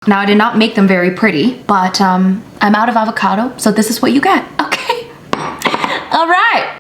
Now I did not make them very pretty, but I'm out of avocado, so this is what you get. Okay. All right.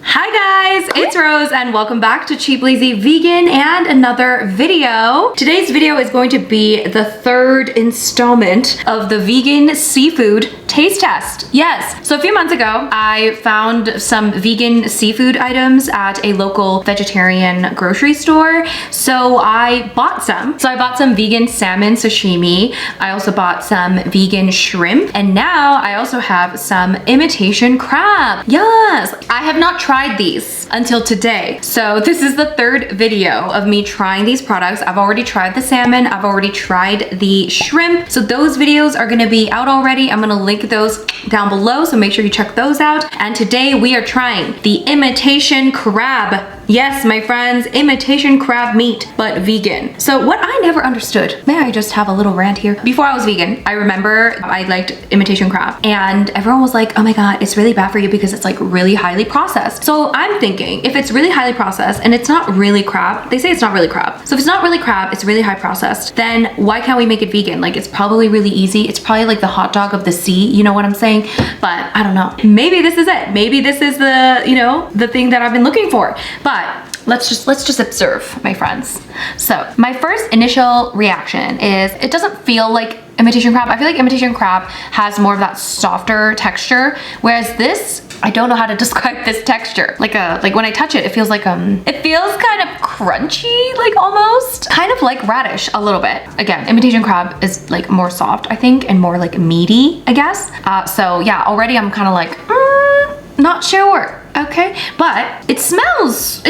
Hi guys, it's Rose and welcome back to Cheap Lazy Vegan and another video. Today's video is going to be the third installment of the vegan seafood taste test. Yes, so a few months ago, I found some vegan seafood items at a local vegetarian grocery store. So I bought some. So I bought some vegan salmon sashimi. I also bought some vegan shrimp. And now I also have some imitation crab. Yes, I have not tried these until today. So this is the third video of me trying these products. I've already tried the salmon. I've already tried the shrimp. So those videos are gonna be out already. I'm gonna link those down below, so make sure you check those out. And today we are trying the imitation crab. Yes, my friends, imitation crab meat, but vegan. So what I never understood, may I just have a little rant here? Before I was vegan, I remember I liked imitation crab and everyone was like, oh my God, it's really bad for you because it's like really highly processed. So I'm thinking if it's really highly processed and it's not really crab, they say it's not really crab. So if it's not really crab, it's really high processed, then why can't we make it vegan? Like it's probably really easy. It's probably like the hot dog of the sea, you know what I'm saying? But I don't know. Maybe this is it. Maybe this is the, you know, the thing that I've been looking for. But let's just observe, my friends. So my first initial reaction is it doesn't feel like imitation crab. I feel like imitation crab has more of that softer texture, whereas this, I don't know how to describe this texture. Like when I touch it, it feels like it feels kind of crunchy, like almost kind of like radish a little bit. Again, imitation crab is like more soft, I think, and more like meaty, I guess. So yeah, already I'm kind of like not sure. Okay, but it smells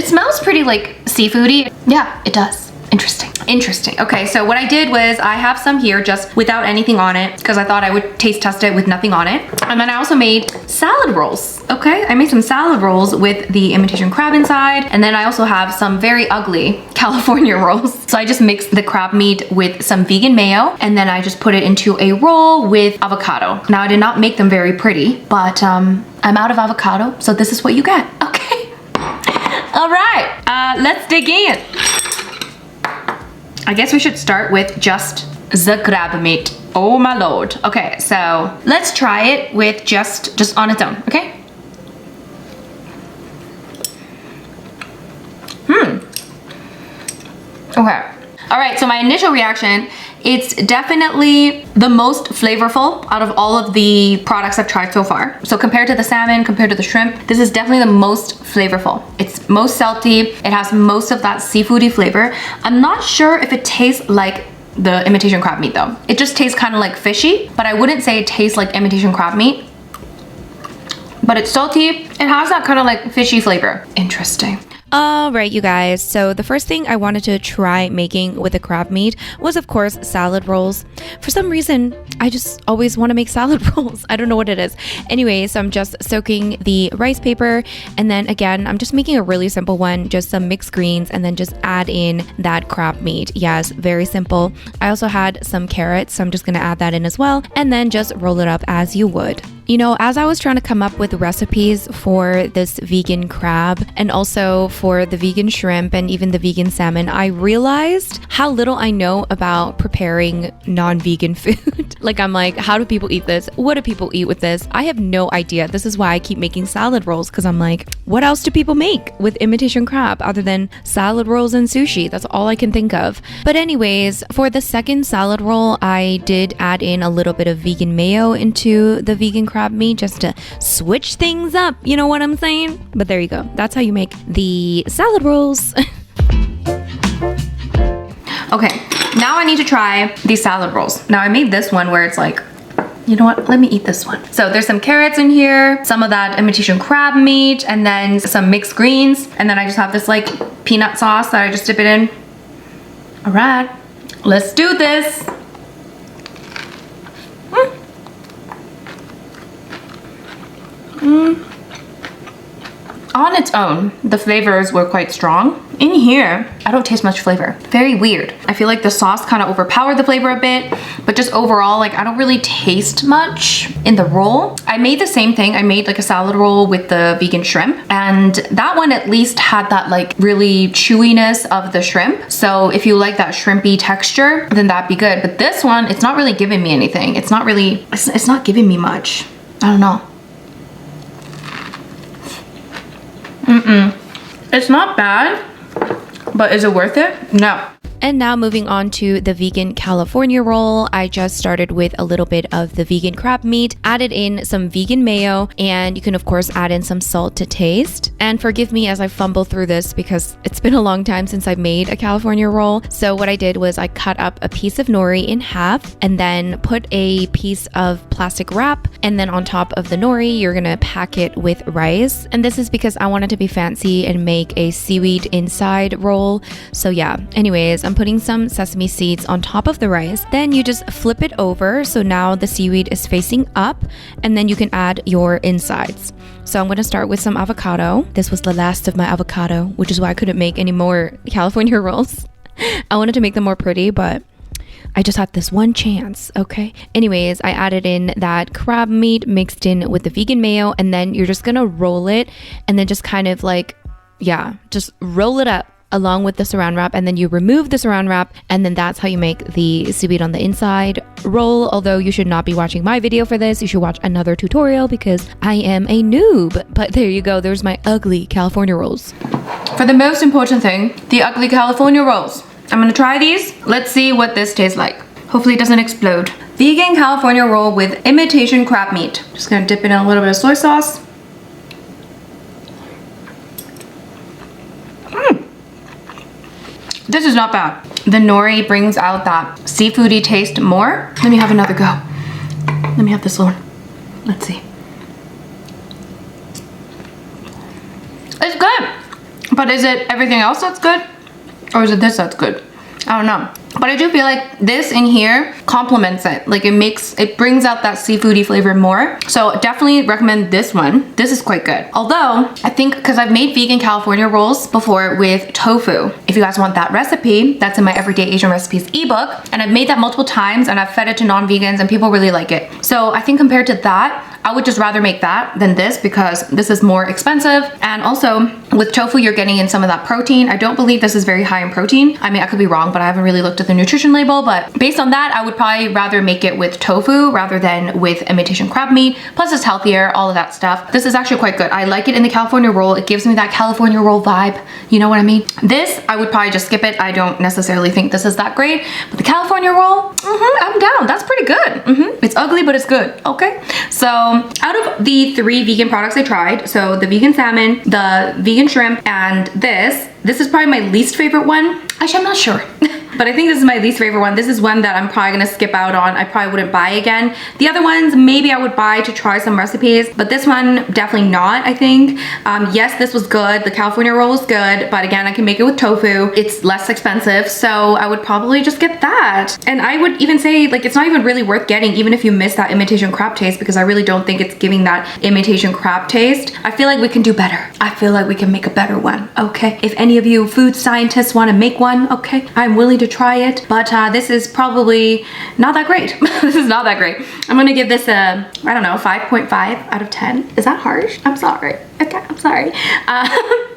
pretty like seafoody. Yeah, it does. Interesting. Okay, so what I did was I have some here just without anything on it because I thought I would taste test it with nothing on it. And then I also made salad rolls. Okay, I made some salad rolls with the imitation crab inside. And then I also have some very ugly California rolls. So I just mixed the crab meat with some vegan mayo and then I just put it into a roll with avocado. Now I did not make them very pretty, but I'm out of avocado, so this is what you get. Okay. All right, let's dig in. I guess we should start with just the crab meat. Oh my lord. Okay, so let's try it with just on its own, okay? Okay. All right, so my initial reaction, it's definitely the most flavorful out of all of the products I've tried so far. So compared to the salmon, compared to the shrimp, this is definitely the most flavorful. It's most salty. It has most of that seafoody flavor. I'm not sure if it tastes like the imitation crab meat though. It just tastes kind of like fishy, but I wouldn't say it tastes like imitation crab meat. But it's salty. It has that kind of like fishy flavor. Interesting. Alright you guys, so the first thing I wanted to try making with the crab meat was of course salad rolls. For some reason, I just always want to make salad rolls. I don't know what it is. Anyway, so I'm just soaking the rice paper and then again, I'm just making a really simple one, just some mixed greens and then just add in that crab meat. Yes, very simple. I also had some carrots, so I'm just going to add that in as well and then just roll it up as you would. You know, as I was trying to come up with recipes for this vegan crab and also for the vegan shrimp and even the vegan salmon, I realized how little I know about preparing non-vegan food. Like I'm like, how do people eat this? What do people eat with this? I have no idea. This is why I keep making salad rolls because I'm like, what else do people make with imitation crab other than salad rolls and sushi? That's all I can think of. But anyways, for the second salad roll, I did add in a little bit of vegan mayo into the vegan crab meat just to switch things up, you know what I'm saying? But there you go. That's how you make the salad rolls. Okay, now I need to try these salad rolls. Now I made this one where it's like, you know what, let me eat this one. So there's some carrots in here, some of that imitation crab meat, and then some mixed greens. And then I just have this like peanut sauce that I just dip it in. All right, let's do this. On its own, the flavors were quite strong. in here, I don't taste much flavor. Very weird. I feel like the sauce kind of overpowered the flavor a bit, but just overall, like I don't really taste much in the roll. I made the same thing. I made like a salad roll with the vegan shrimp, and that one at least had that like really chewiness of the shrimp. So if you like that shrimpy texture, then that'd be good. But this one, it's not really giving me anything. It's not giving me much. I don't know. It's not bad, but is it worth it? No. And now moving on to the vegan California roll, I just started with a little bit of the vegan crab meat, added in some vegan mayo, and you can of course add in some salt to taste. And forgive me as I fumble through this because it's been a long time since I've made a California roll. So what I did was I cut up a piece of nori in half and then put a piece of plastic wrap, and then on top of the nori, you're gonna pack it with rice. And this is because I wanted to be fancy and make a seaweed inside roll. So yeah, anyways, I'm putting some sesame seeds on top of the rice. Then you just flip it over. So now the seaweed is facing up, and then you can add your insides. So I'm going to start with some avocado. This was the last of my avocado, which is why I couldn't make any more California rolls. I wanted to make them more pretty, but I just had this one chance, okay? Anyways, I added in that crab meat mixed in with the vegan mayo, and then you're just going to roll it and then just kind of like, yeah, just roll it up along with the saran wrap, and then you remove the saran wrap, and then that's how you make the seaweed on the inside roll. Although you should not be watching my video for this, you should watch another tutorial because I am a noob. But there you go, there's my ugly California rolls. For the most important thing, the ugly California rolls. I'm gonna try these. Let's see what this tastes like. Hopefully it doesn't explode. Vegan California roll with imitation crab meat. Just gonna dip it in a little bit of soy sauce. This is not bad. The nori brings out that seafoody taste more. Let me have another go. Let me have this one. Let's see. It's good. But is it everything else that's good? Or is it this that's good? I don't know. But I do feel like this in here complements it. Like it brings out that seafoody flavor more. So definitely recommend this one. This is quite good. Although I think because I've made vegan California rolls before with tofu. If you guys want that recipe, that's in my Everyday Asian Recipes ebook. And I've made that multiple times and I've fed it to non-vegans and people really like it. So I think compared to that, I would just rather make that than this because this is more expensive. And also with tofu, you're getting in some of that protein. I don't believe this is very high in protein. I mean, I could be wrong, but I haven't really looked at the nutrition label. But based on that, I would probably rather make it with tofu rather than with imitation crab meat. Plus it's healthier, all of that stuff. This is actually quite good. I like it in the California roll. It gives me that California roll vibe. You know what I mean? This, I would probably just skip it. I don't necessarily think this is that great. But the California roll, I'm down. That's pretty good. It's ugly, but it's good. Okay. So out of the 3 vegan products I tried, so the vegan salmon, the vegan shrimp, and this is probably my least favorite one. Actually, I'm not sure. But I think this is my least favorite one. This is one that I'm probably gonna skip out on. I probably wouldn't buy again. The other ones, maybe I would buy to try some recipes, but this one, definitely not, I think. Yes, this was good. The California roll was good, but again, I can make it with tofu. It's less expensive, so I would probably just get that. And I would even say, like, it's not even really worth getting, even if you miss that imitation crab taste, because I really don't think it's giving that imitation crab taste. I feel like we can do better. I feel like we can make a better one, okay? If any of you food scientists wanna make one, okay, I'm willing to try it, but this is probably not that great. This is not that great. I'm gonna give this a, I don't know, 5.5 out of 10. Is that harsh? I'm sorry. Okay, I'm sorry.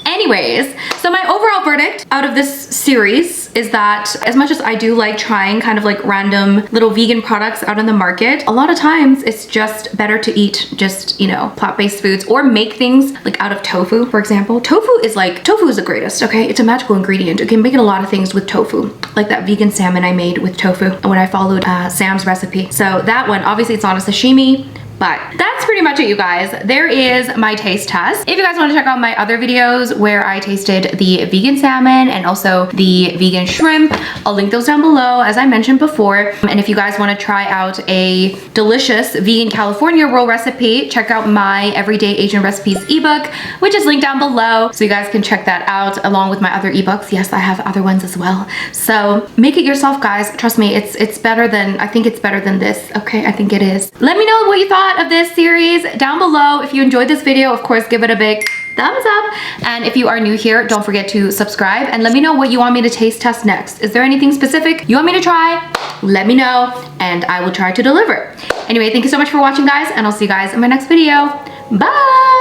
Anyways, so my overall verdict out of this series is that as much as I do like trying kind of like random little vegan products out in the market, a lot of times it's just better to eat just, you know, plant-based foods or make things like out of tofu, for example. Tofu is the greatest, okay? It's a magical ingredient. You can make a lot of things with tofu, like that vegan salmon I made with tofu when I followed Sam's recipe. So that one, obviously it's not a sashimi, but that's pretty much it, you guys. There is my taste test. If you guys want to check out my other videos where I tasted the vegan salmon and also the vegan shrimp, I'll link those down below, as I mentioned before. And if you guys want to try out a delicious vegan California roll recipe, check out my Everyday Asian Recipes ebook, which is linked down below, so you guys can check that out along with my other ebooks. Yes, I have other ones as well. So make it yourself, guys. Trust me, it's better than, I think it's better than this, okay? I think it is. Let me know what you thought thought of this series down below. If you enjoyed this video, of course, give it a big thumbs up. And if you are new here, don't forget to subscribe and let me know what you want me to taste test next. Is there anything specific you want me to try? Let me know and I will try to deliver. Anyway, thank you so much for watching, guys, and I'll see you guys in my next video. Bye!